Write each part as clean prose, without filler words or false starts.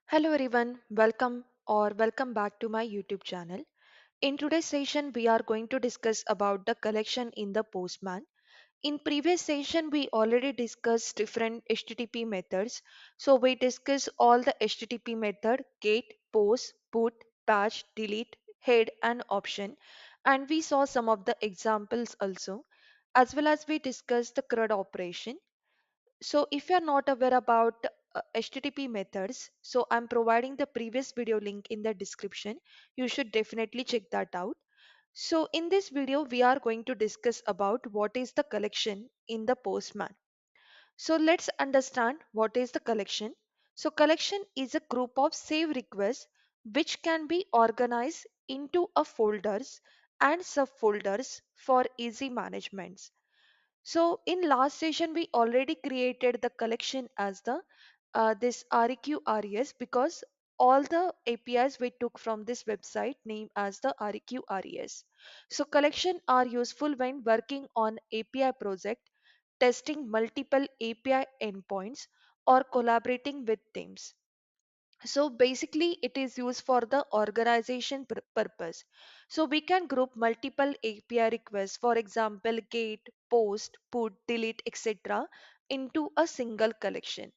Hello everyone, welcome back to my YouTube channel. In today's session we are going to discuss about the collection in the Postman. In previous session we already discussed different HTTP methods. So we discussed all the HTTP method get, post, put, patch, delete, head and option, and we saw some of the examples also, as well as we discussed the CRUD operation. So if you're not aware about HTTP methods, so I'm providing the previous video link in the description. You should definitely check that out. So in this video, we are going to discuss about what is the collection in the Postman. So let's understand what is the collection. So collection is a group of save requests which can be organized into a folders and subfolders for easy management. So in last session we already created the collection as the this REQ because all the APIs we took from this website name as the REQ. So collection are useful when working on API project, testing multiple API endpoints or collaborating with teams. So basically it is used for the organization purpose. So we can group multiple API requests, for example get, post, put, delete, etc., into a single collection.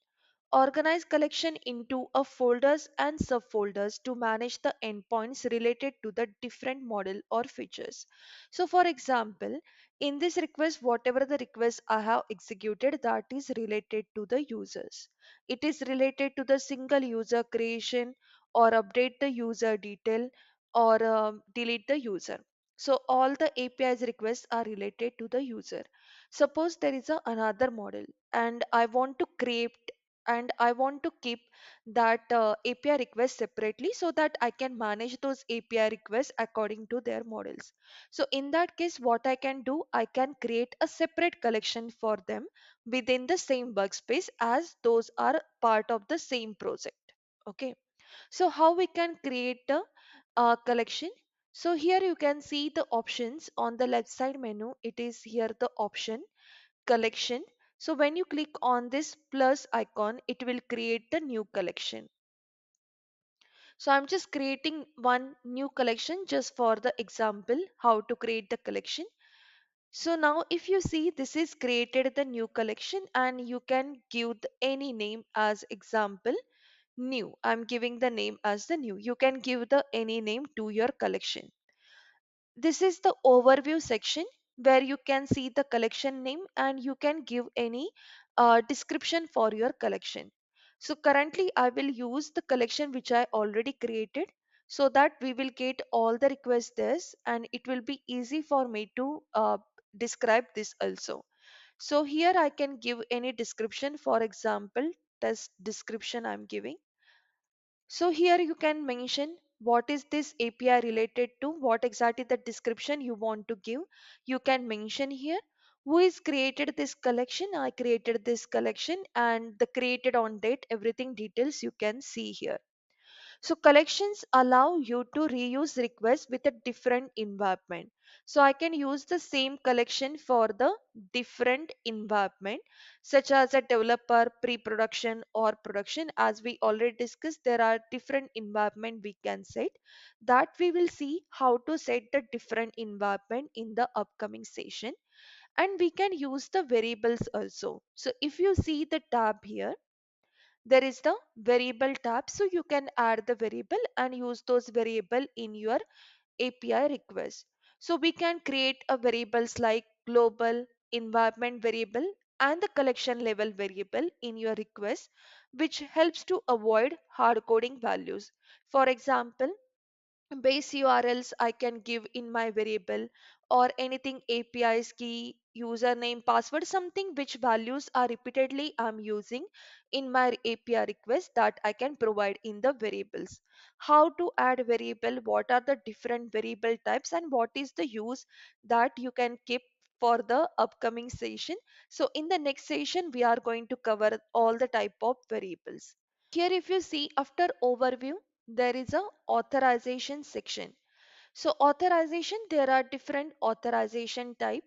Organize collection into a folders and subfolders to manage the endpoints related to the different model or features. So for example, in this request, whatever the request I have executed, that is related to the users. It is related to the single user creation or update the user detail or delete the user. So all the APIs requests are related to the user. Suppose there is another model and I want to create and I want to keep that API request separately so that I can manage those API requests according to their models. So in that case, what I can do, I can create a separate collection for them within the same workspace as those are part of the same project. Okay. So how we can create a collection? So here you can see the options on the left side menu. It is here the option collection. So when you click on this plus icon, it will create the new collection. So I'm just creating one new collection just for the example how to create the collection. So now if you see, this is created the new collection and you can give any name as example new. I'm giving the name as the new. You can give the any name to your collection. This is the overview section where you can see the collection name and you can give any description for your collection. So currently I will use the collection which I already created so that we will get all the requests there and it will be easy for me to describe this also. So here I can give any description, for example, test description I'm giving. So here you can mention what is this API related to, what exactly the description you want to give. You can mention here who is created this collection. I created this collection and the created on date, everything details you can see here. So collections allow you to reuse requests with a different environment. So I can use the same collection for the different environment, such as a developer, pre-production or production. As we already discussed, there are different environment we can set, that we will see how to set the different environment in the upcoming session. And we can use the variables also. So if you see the tab here, there is the variable tab, so you can add the variable and use those variable in your API request. So we can create a variables like global environment variable and the collection level variable in your request, which helps to avoid hard coding values. For example, base URLs I can give in my variable or anything APIs key, username, password, something which values are repeatedly I'm using in my API request that I can provide in the variables. How to add variable, what are the different variable types and what is the use that you can keep for the upcoming session. So in the next session we are going to cover all the type of variables. Here if you see after overview, there is a authorization section. So authorization, there are different authorization type: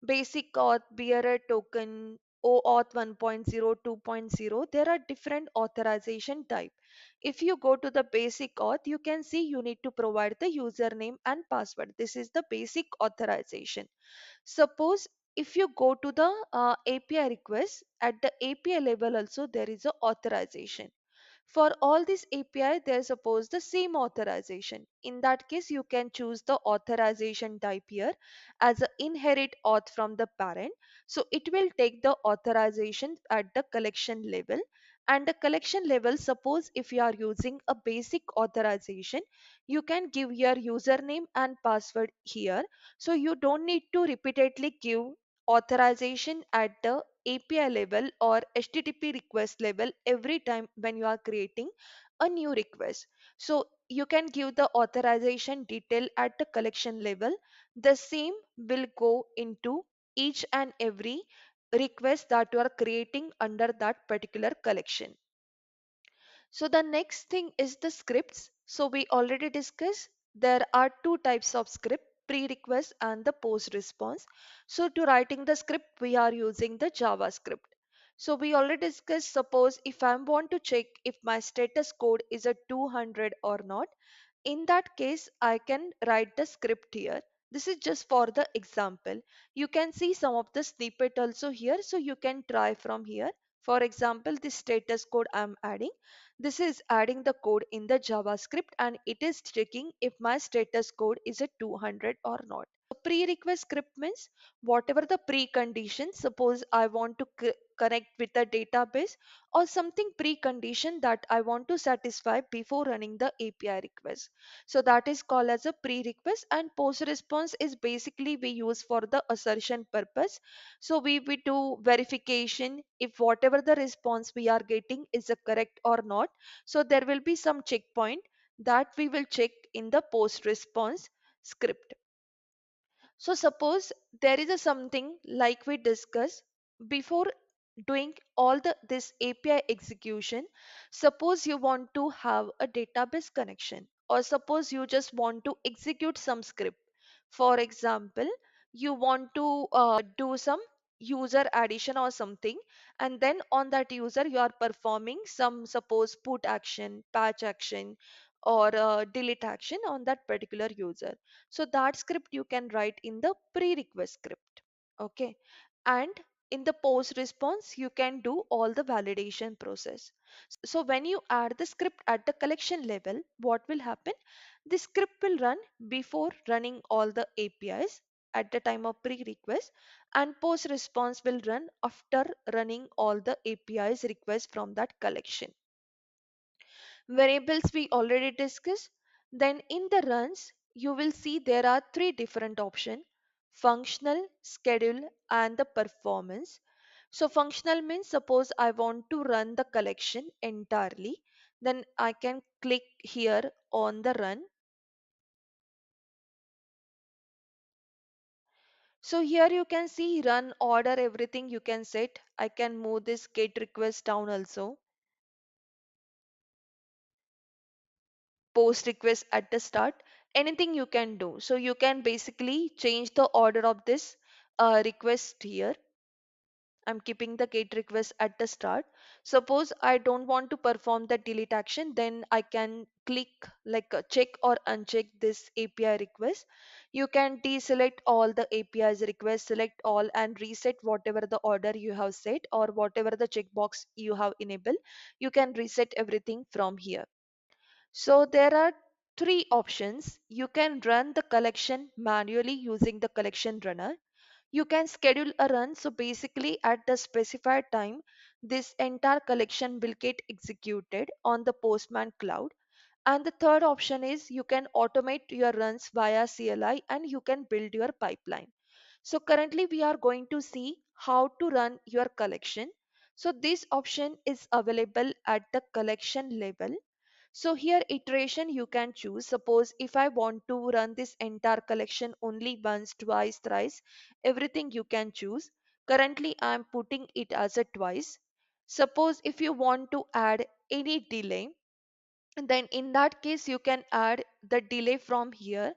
basic auth, bearer token, OAuth 1.0, 2.0, there are different authorization type. If you go to the basic auth, you can see you need to provide the username and password. This is the basic authorization. Suppose if you go to the API request, at the API level also there is a authorization. For all this API, there's suppose the same authorization. In that case, you can choose the authorization type here as a inherit auth from the parent. So it will take the authorization at the collection level. And the collection level, suppose if you are using a basic authorization, you can give your username and password here. So you don't need to repeatedly give authorization at the API level or HTTP request level every time when you are creating a new request. So you can give the authorization detail at the collection level. The same will go into each and every request that you are creating under that particular collection. So the next thing is the scripts. So we already discussed there are two types of script, pre-request and the post response. So to writing the script, we are using the JavaScript. So we already discussed, suppose if I want to check if my status code is a 200 or not, in that case, I can write the script here. This is just for the example. You can see some of the snippet also here, so you can try from here. For example, this status code I'm adding. This is adding the code in the JavaScript and it is checking if my status code is a 200 or not. Pre-request script means whatever the precondition, suppose I want to connect with the database or something precondition that I want to satisfy before running the API request. So that is called as a pre-request, and post response is basically we use for the assertion purpose. So we do verification if whatever the response we are getting is a correct or not. So there will be some checkpoint that we will check in the post response script. So suppose there is a something like we discussed before doing all this API execution. Suppose you want to have a database connection, or suppose you just want to execute some script. For example, you want to do some user addition or something, and then on that user you are performing some, suppose put action, patch action, or delete action on that particular user. So that script you can write in the pre-request script. Okay. And in the post response, you can do all the validation process. So when you add the script at the collection level, what will happen? The script will run before running all the APIs at the time of pre-request, and post response will run after running all the APIs request from that collection. Variables we already discussed. Then in the runs, you will see there are three different options: functional, schedule, and the performance. So functional means suppose I want to run the collection entirely, then I can click here on the run. So here you can see run order, everything you can set. I can move this get request down also, post request at the start, anything you can do. So you can basically change the order of this request here. I'm keeping the get request at the start. Suppose I don't want to perform the delete action, then I can click like check or uncheck this API request. You can deselect all the APIs request, select all, and reset whatever the order you have set or whatever the checkbox you have enabled. You can reset everything from here. So there are three options. You can run the collection manually using the collection runner. You can schedule a run. So basically at the specified time, this entire collection will get executed on the Postman cloud. And the third option is you can automate your runs via CLI and you can build your pipeline. So currently we are going to see how to run your collection. So this option is available at the collection level. So here iteration you can choose. Suppose if I want to run this entire collection only once, twice, thrice, everything you can choose. Currently I am putting it as a twice. Suppose if you want to add any delay, then in that case you can add the delay from here.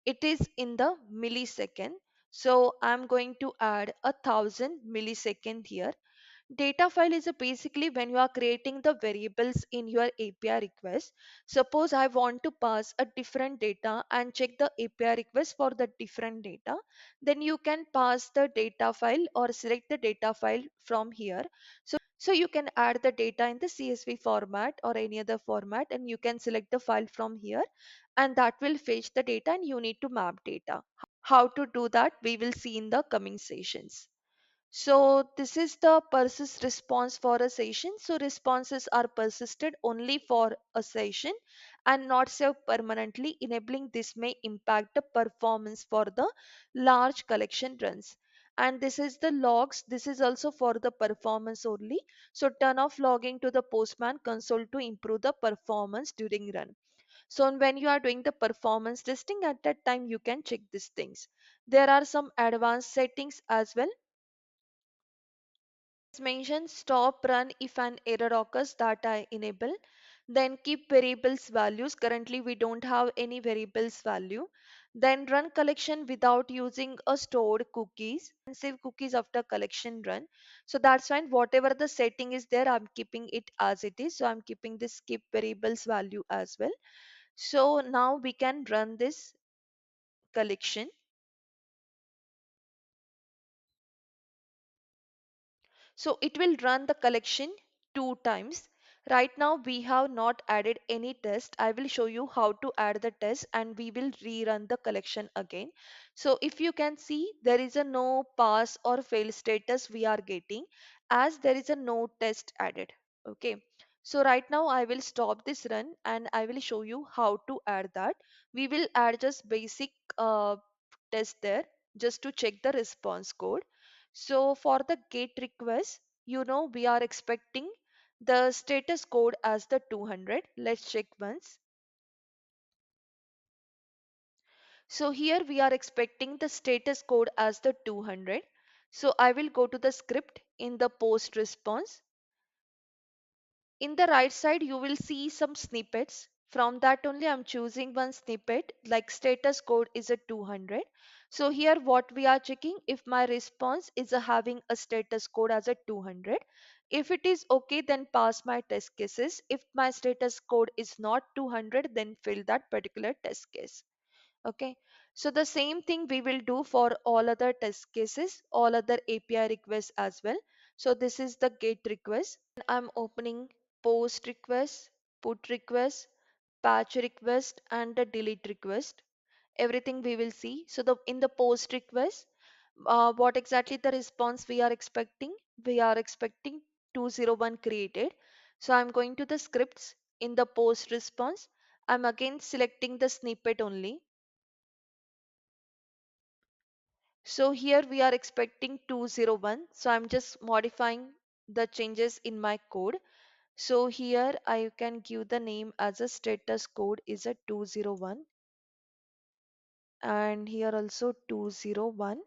It is in the millisecond. So I'm going to add 1,000 millisecond here. Data file is a basically when you are creating the variables in your API request. Suppose I want to pass a different data and check the API request for the different data, then you can pass the data file or select the data file from here. So you can add the data in the CSV format or any other format, and you can select the file from here, and that will fetch the data and you need to map data. How to do that we will see in the coming sessions. So this is the persist response for a session. So responses are persisted only for a session and not saved permanently. Enabling this may impact the performance for the large collection runs. And this is the logs. This is also for the performance only. So turn off logging to the Postman console to improve the performance during run. So when you are doing the performance testing at that time, you can check these things. There are some advanced settings as well. As mentioned, stop run if an error occurs, that I enable. Then keep variables values. Currently we don't have any variables value. Then run collection without using a stored cookies and save cookies after collection run. So that's fine. Whatever the setting is there, I'm keeping it as it is. So I'm keeping this skip variables value as well. So now we can run this collection. So it will run the collection two times. Right now we have not added any test. I will show you how to add the test and we will rerun the collection again. So if you can see, there is a no pass or fail status we are getting as there is a no test added. Okay. So right now I will stop this run and I will show you how to add that. We will add just basic test there just to check the response code. So for the get request, we are expecting the status code as the 200. Let's check once. So here we are expecting the status code as the 200. So I will go to the script in the post response. In the right side, you will see some snippets. From that only I'm choosing one snippet like status code is a 200. So here what we are checking if my response is having a status code as a 200. If it is okay, then pass my test cases. If my status code is not 200, then fill that particular test case. Okay. So the same thing we will do for all other test cases, all other API requests as well. So this is the get request. I'm opening post request, put request, patch request, and the delete request. Everything we will see. So the in the post request, what exactly the response we are expecting? We are expecting 201 created. So I'm going to the scripts in the post response. I'm again selecting the snippet only. So here we are expecting 201. So I'm just modifying the changes in my code. So here I can give the name as a status code is a 201 and here also 201.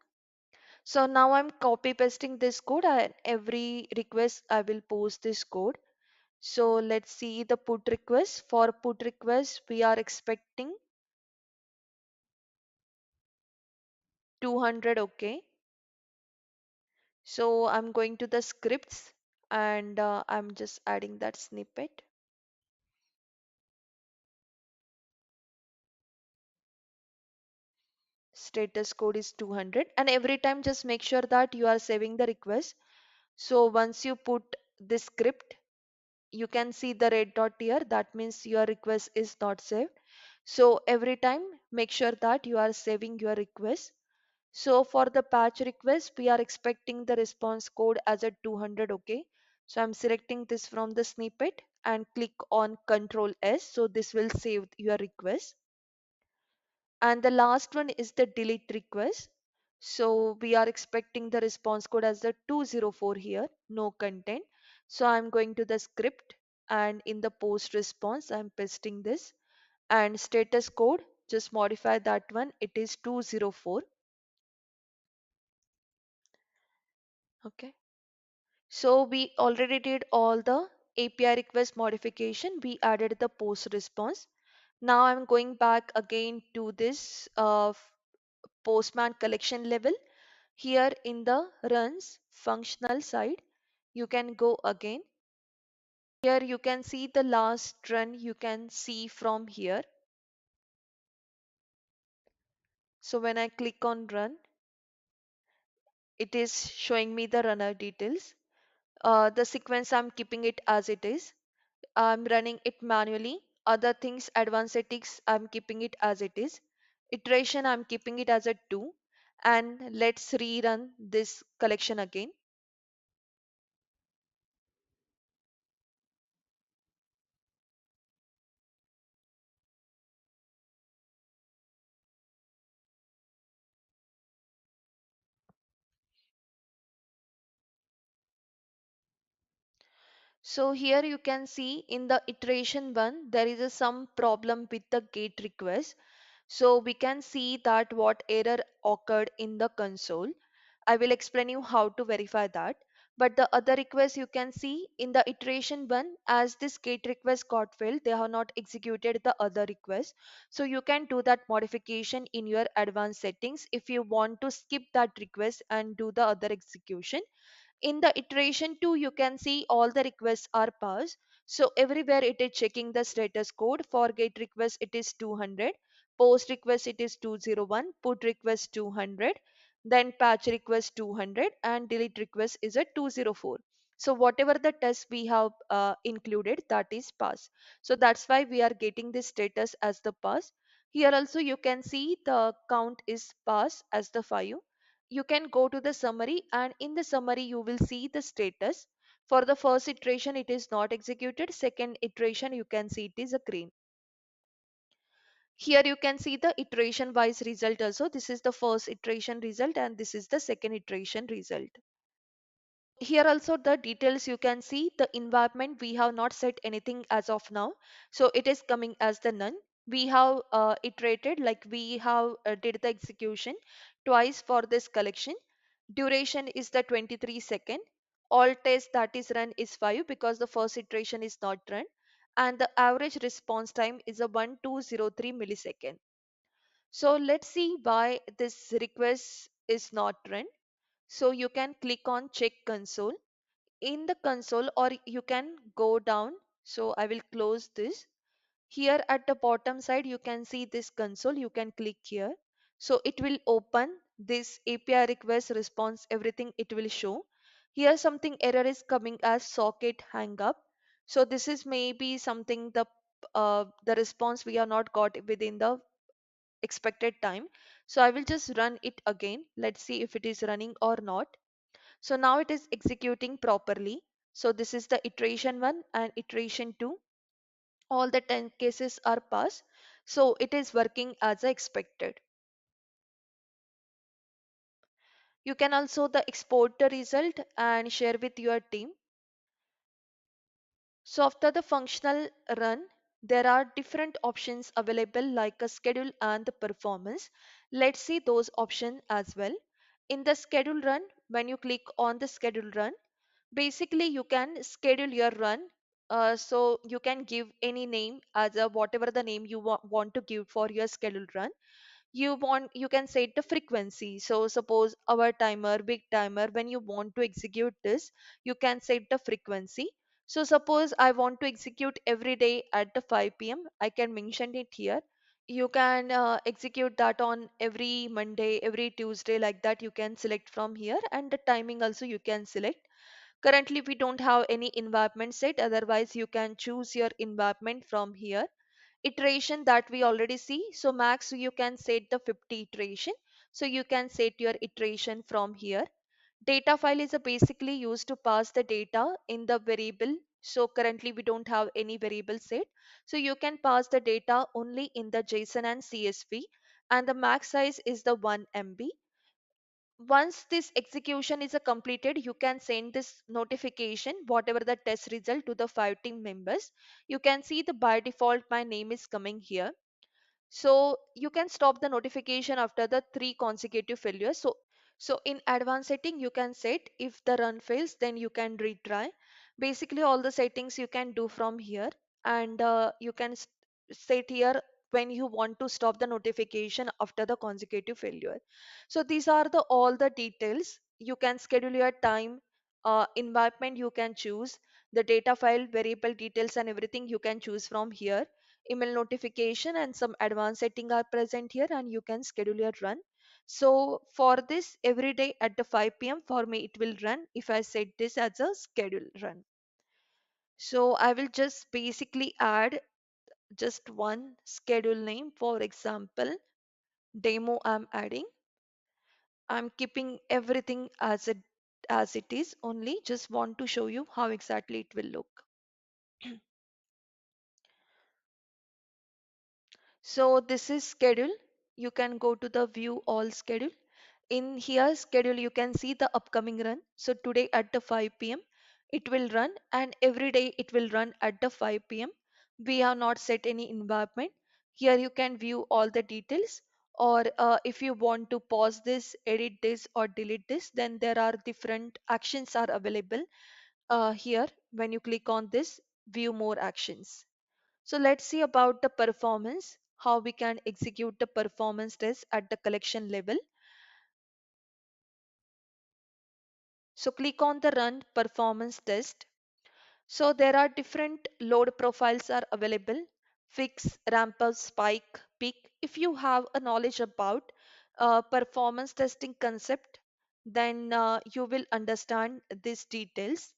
So now I'm copy pasting this code and every request I will post this code. So let's see the put request. For put request we are expecting 200. Okay. So I'm going to the scripts and I'm just adding that snippet. Status code is 200 and every time just make sure that you are saving the request. So once you put this script, you can see the red dot here. That means your request is not saved. So every time make sure that you are saving your request. So for the patch request, we are expecting the response code as a 200. Okay. So I'm selecting this from the snippet and click on Control S. So this will save your request. And the last one is the delete request. So we are expecting the response code as the 204 here, no content. So I'm going to the script and in the post response, I'm pasting this and status code, just modify that one. It is 204. Okay. So we already did all the API request modification. We added the post response. Now I'm going back again to this Postman collection level. Here in the runs functional side, You can go again. Here you can see the last run you can see from here. So when I click on run, it is showing me the runner details. The sequence I'm keeping it as it is. I'm running it manually. Other things, advanced settings, I'm keeping it as it is. Iteration, I'm keeping it as a 2. And let's rerun this collection again. So here you can see in the iteration 1, there is some problem with the GET request. So we can see that what error occurred in the console. I will explain you how to verify that. But the other request you can see in the iteration 1, as this GET request got failed, they have not executed the other request. So you can do that modification in your advanced settings if you want to skip that request and do the other execution. In the iteration 2, you can see all the requests are passed. So everywhere it is checking the status code. For get request it is 200, post request it is 201, put request 200, then patch request 200, and delete request is a 204. So whatever the test we have included, that is pass. So that's why we are getting this status as the pass. Here also you can see the count is pass as the 5. You can go to the summary, and in the summary you will see the status. For the first iteration it is not executed, second iteration you can see it is a green. Here you can see the iteration wise result also. This is the first iteration result and this is the second iteration result. Here also the details you can see the environment we have not set anything as of now, so it is coming as the none. We have iterated, like we have did the execution twice for this collection. Duration is the 23 second. All tests that is run is 5 because the first iteration is not run, and the average response time is a 1203 millisecond. So let's see why this request is not run. So you can click on check console. In the console, or you can go down. So I will close this. Here at the bottom side you can see this console. You can click here, so it will open this API request response, everything it will show. Here something error is coming as socket hang up. So this is maybe something the response we are not got within the expected time. So I will just run it again. Let's see if it is running or not. So now it is executing properly. So this is the iteration 1 and iteration 2. All the 10 cases are passed. So it is working as expected. You can also the export the result and share with your team. So after the functional run, there are different options available like a schedule and the performance. Let's see those options as well. In the schedule run, when you click on the schedule run, basically you can schedule your run. So you can give any name as a whatever the name you want to give for your schedule run. You can set the frequency. So suppose our timer, big timer, when you want to execute this, you can set the frequency. So suppose I want to execute every day at the 5 p.m., I can mention it here. You can execute that on every Monday, every Tuesday, like that you can select from here, and the timing also you can select. Currently we don't have any environment set, otherwise you can choose your environment from here. Iteration that we already see, so max you can set the 50 iteration. So you can set your iteration from here. Data file is basically used to pass the data in the variable. So currently we don't have any variable set, so you can pass the data only in the JSON and CSV, and the max size is the 1 MB. Once this execution is completed, you can send this notification whatever the test result to the 5 team members. You can see the by default my name is coming here. So you can stop the notification after the 3 consecutive failures. So in advanced setting you can set if the run fails then you can retry. Basically all the settings you can do from here, and you can set here when you want to stop the notification after the consecutive failure. So these are the all the details. You can schedule your time environment you can choose, the data file, variable details, and everything you can choose from here. Email notification and some advanced setting are present here, and you can schedule your run. So for this, every day at the 5 p.m. for me it will run if I set this as a schedule run. So I will just basically add just one schedule name. For example, demo I'm adding. I'm keeping everything as it is, only just want to show you how exactly it will look. So this is schedule. You can go to the view all schedule. In here schedule you can see the upcoming run. So today at the 5 p.m. it will run, and every day it will run at the 5 p.m. We have not set any environment. Here you can view all the details, or if you want to pause this, edit this, or delete this, then there are different actions are available here. When you click on this, view more actions. So let's see about the performance, how we can execute the performance test at the collection level. So click on the run performance test. So there are different load profiles are available: fix, ramp up, spike, peak. If you have a knowledge about performance testing concept, then you will understand these details.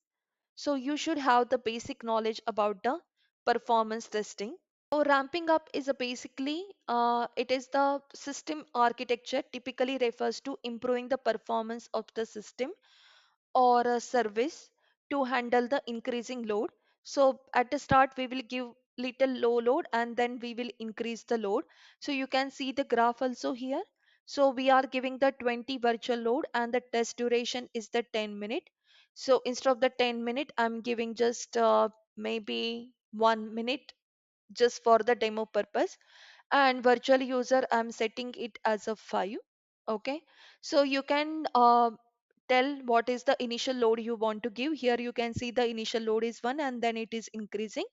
So you should have the basic knowledge about the performance testing. So ramping up is a basically it is the system architecture, typically refers to improving the performance of the system or a service to handle the increasing load. So at the start we will give little low load, and then we will increase the load. So you can see the graph also here. So we are giving the 20 virtual load, and the test duration is the 10 minute. So instead of the 10 minute, I'm giving just maybe 1 minute just for the demo purpose. And virtual user, I'm setting it as a 5. Okay, so you can tell what is the initial load you want to give. Here you can see the initial load is 1, and then it is increasing,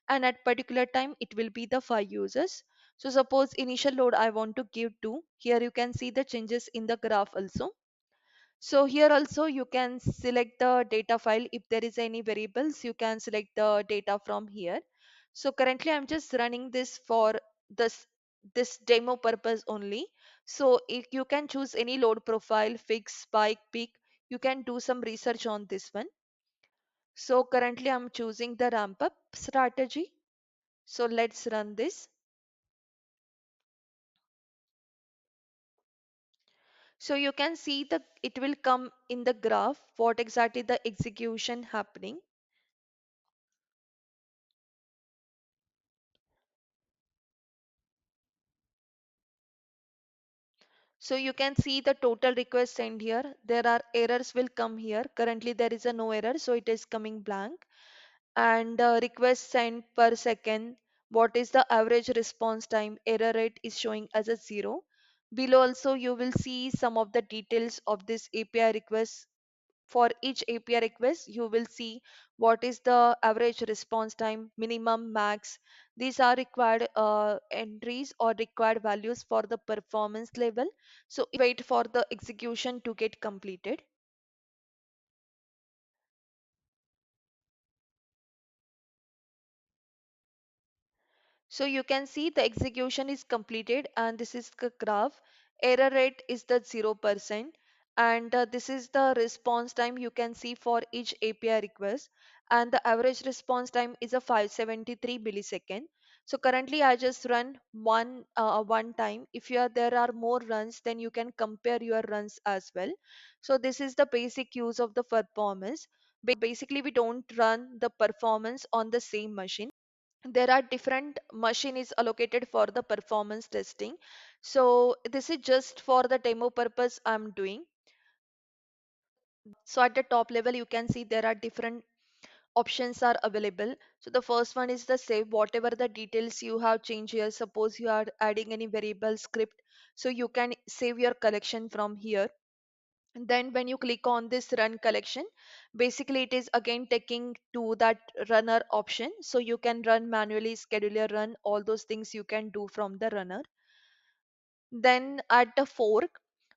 and at particular time it will be the 5 users. So suppose initial load I want to give 2. Here you can see the changes in the graph also. So here also you can select the data file. If there is any variables, you can select the data from here. So currently I'm just running this for this demo purpose only. So if you can choose any load profile, fix, spike, peak, you can do some research on this one. So currently I'm choosing the ramp up strategy. So let's run this. So you can see the it will come in the graph what exactly the execution happening. So you can see the total request sent here. There are errors will come here. Currently there is a no error, so it is coming blank. And request sent per second. What is the average response time? Error rate is showing as a 0. Below also you will see some of the details of this API request. For each API request, you will see what is the average response time, minimum, max. These are required entries or required values for the performance level. So wait for the execution to get completed. So you can see the execution is completed, and this is the graph. Error rate is the 0%, and this is the response time you can see for each API request, and the average response time is a 573 millisecond. So currently I just run one time. If there are more runs, then you can compare your runs as well. So this is the basic use of the performance. Basically we don't run the performance on the same machine. There are different machine is allocated for the performance testing. So this is just for the demo purpose I'm doing. So at the top level you can see there are different options are available. So the first one is the save whatever the details you have changed here. Suppose you are adding any variable script, so you can save your collection from here. And then when you click on this run collection, basically it is again taking to that runner option, so you can run manually, schedule your run, all those things you can do from the runner. Then at the fork,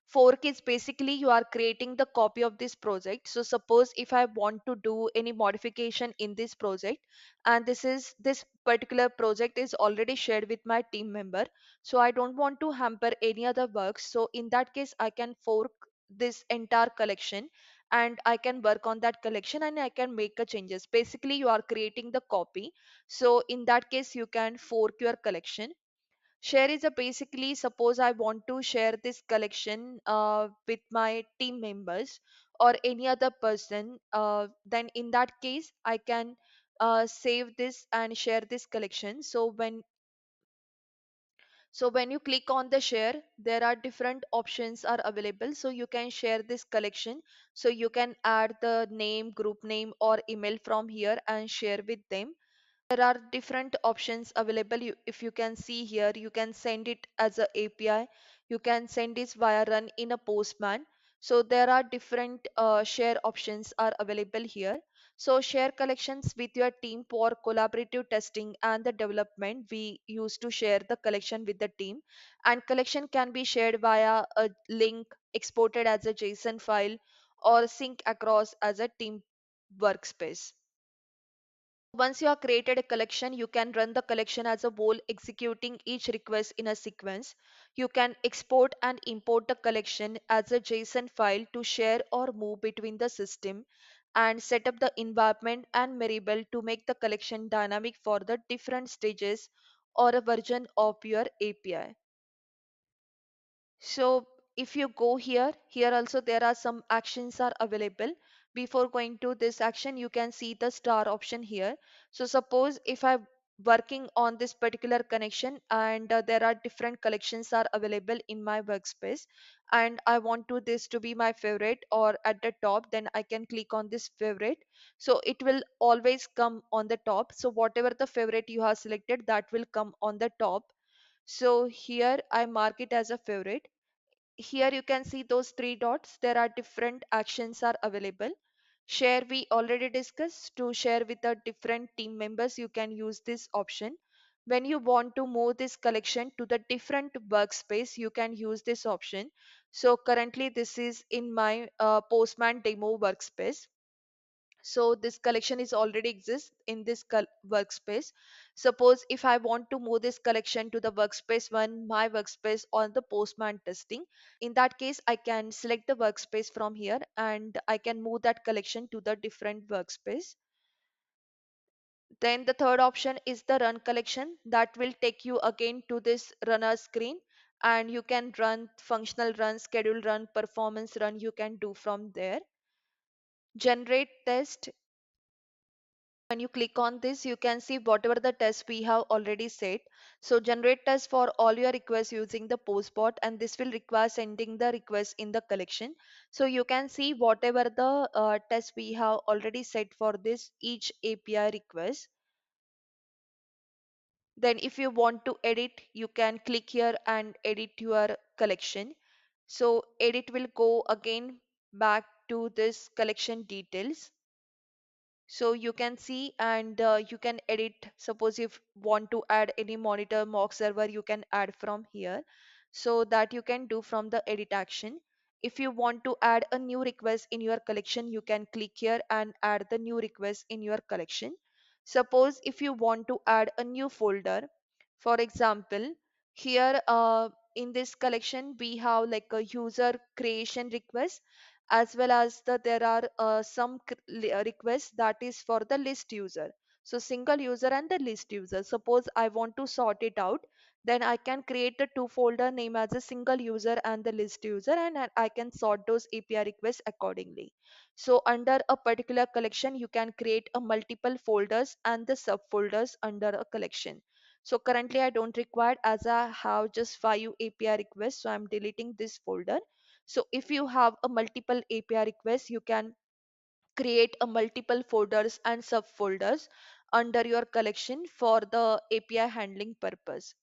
Fork is basically you are creating the copy of this project. So suppose if I want to do any modification in this project, and this particular project is already shared with my team member, so I don't want to hamper any other works. So in that case I can fork this entire collection, and I can work on that collection and I can make a changes. Basically you are creating the copy. So in that case you can fork your collection. Share is a basically, suppose I want to share this collection with my team members or any other person, then in that case I can save this and share this collection. So when you click on the share, there are different options are available, so you can share this collection. So you can add the name, group name or email from here and share with them. There are different options available. If you can see here, you can send it as a API, you can send this via run in a Postman. So there are different share options are available here. So share collections with your team for collaborative testing and the development. We used to share the collection with the team, and collection can be shared via a link, exported as a JSON file, or sync across as a team workspace. Once you have created a collection, you can run the collection as a whole, executing each request in a sequence. You can export and import the collection as a JSON file to share or move between the system, and set up the environment and variable to make the collection dynamic for the different stages or a version of your API. So if you go here also there are some actions are available. Before going to this action, you can see the star option here. So suppose if I'm working on this particular connection, and there are different collections are available in my workspace, and I want to this to be my favorite or at the top, then I can click on this favorite. So it will always come on the top. So whatever the favorite you have selected, that will come on the top. So here I mark it as a favorite. Here you can see those three dots. There are different actions are available. Share we already discussed. To share with the different team members, you can use this option. When you want to move this collection to the different workspace, you can use this option. So currently this is in my Postman demo workspace. So this collection is already exists in this workspace. Suppose if I want to move this collection to the workspace one, my workspace on the Postman testing, in that case I can select the workspace from here and I can move that collection to the different workspace. Then the third option is the run collection, that will take you again to this runner screen, and you can run functional run, schedule run, performance run, you can do from there. Generate test, when you click on this, you can see whatever the tests we have already set. So generate test for all your requests using the postbot, and this will require sending the request in the collection. So you can see whatever the test we have already set for this each API request. Then if you want to edit, you can click here and edit your collection. So edit will go again back to this collection details. So you can see, and you can edit. Suppose if want to add any monitor mock server, you can add from here. So that you can do from the edit action. If you want to add a new request in your collection, you can click here and add the new request in your collection. Suppose if you want to add a new folder, for example, here in this collection we have like a user creation request, as well as there are some requests that is for the list user. So single user and the list user, suppose I want to sort it out, then I can create a two folder name as a single user and the list user, and I can sort those API requests accordingly. So under a particular collection you can create a multiple folders and the subfolders under a collection. So currently I don't require, as I have just 5 API requests, so I'm deleting this folder. So if you have a multiple API requests, you can create a multiple folders and subfolders under your collection for the API handling purpose.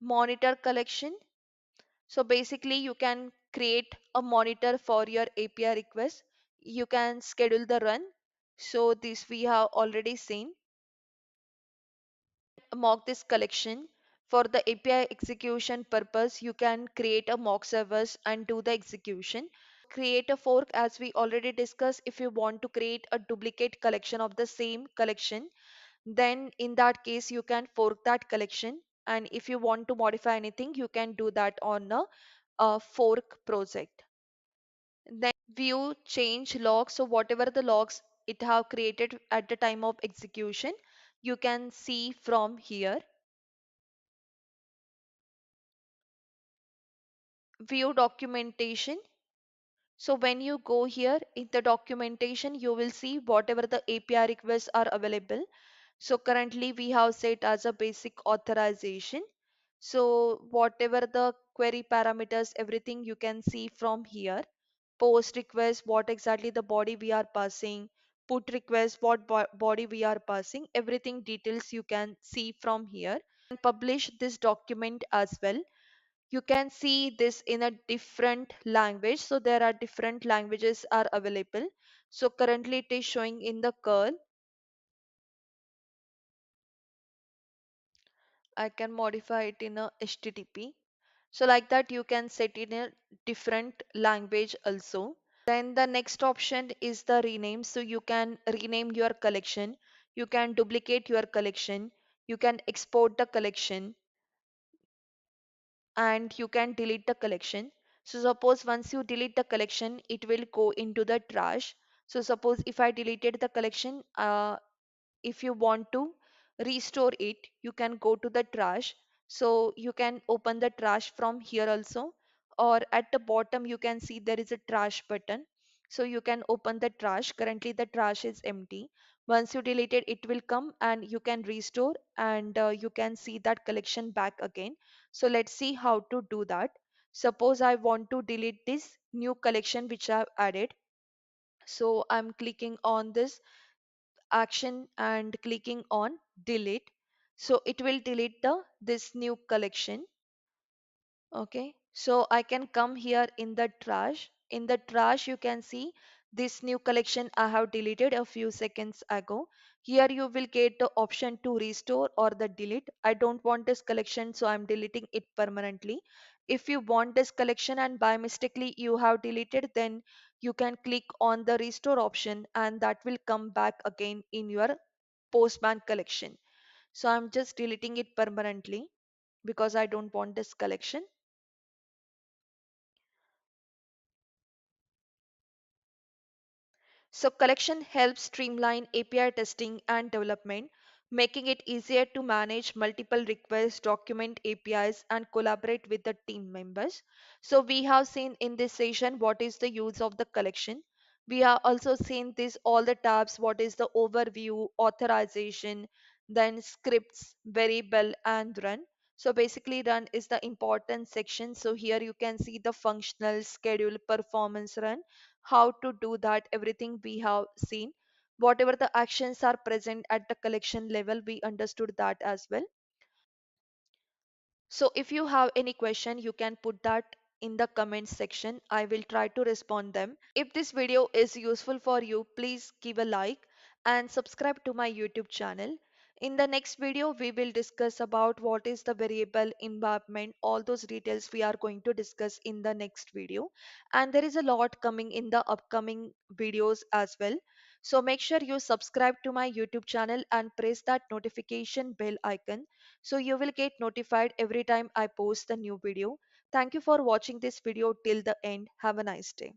Monitor collection. So basically you can create a monitor for your API request. You can schedule the run. So this we have already seen. Mock this collection. For the API execution purpose, you can create a mock service and do the execution. Create a fork, as we already discussed. If you want to create a duplicate collection of the same collection, then in that case you can fork that collection. And if you want to modify anything, you can do that on a fork project. Then view change logs. So whatever the logs it have created at the time of execution, you can see from here. View documentation. So when you go here in the documentation, you will see whatever the API requests are available. So currently we have set as a basic authorization. So whatever the query parameters, everything you can see from here. Post request, what exactly the body we are passing. Put request, what body we are passing. Everything details you can see from here. And publish this document as well. You can see this in a different language, so there are different languages are available. So currently it is showing in the curl. I can modify it in a HTTP. So like that you can set in a different language also. Then the next option is the rename. So you can rename your collection, you can duplicate your collection, you can export the collection, and you can delete the collection. So suppose once you delete the collection, it will go into the trash. So suppose if I deleted the collection, if you want to restore it, you can go to the trash. So you can open the trash from here also, or at the bottom you can see there is a trash button. So you can open the trash. Currently the trash is empty. Once you delete it, it will come and you can restore, and you can see that collection back again. So let's see how to do that. Suppose I want to delete this new collection which I've added. So I'm clicking on this action and clicking on delete. So it will delete the this new collection. Okay, so I can come here in the trash. In the trash you can see this new collection I have deleted a few seconds ago. Here you will get the option to restore or the delete. I don't want this collection, so I'm deleting it permanently. If you want this collection and by mistakenly you have deleted, then you can click on the restore option and that will come back again in your Postman collection. So I'm just deleting it permanently because I don't want this collection. So collection helps streamline API testing and development, making it easier to manage multiple requests, document APIs, and collaborate with the team members. So we have seen in this session what is the use of the collection. We have also seen this all the tabs, what is the overview, authorization, then scripts, variable, and run. So basically run is the important section. So here you can see the functional, schedule, performance run, how to do that, everything we have seen. Whatever the actions are present at the collection level, we understood that as well. So if you have any question, you can put that in the comment section. I will try to respond them. If this video is useful for you, please give a like and subscribe to my YouTube channel. In the next video, we will discuss about what is the variable environment. All those details we are going to discuss in the next video. And there is a lot coming in the upcoming videos as well. So make sure you subscribe to my YouTube channel and press that notification bell icon so you will get notified every time I post the new video. Thank you for watching this video till the end. Have a nice day.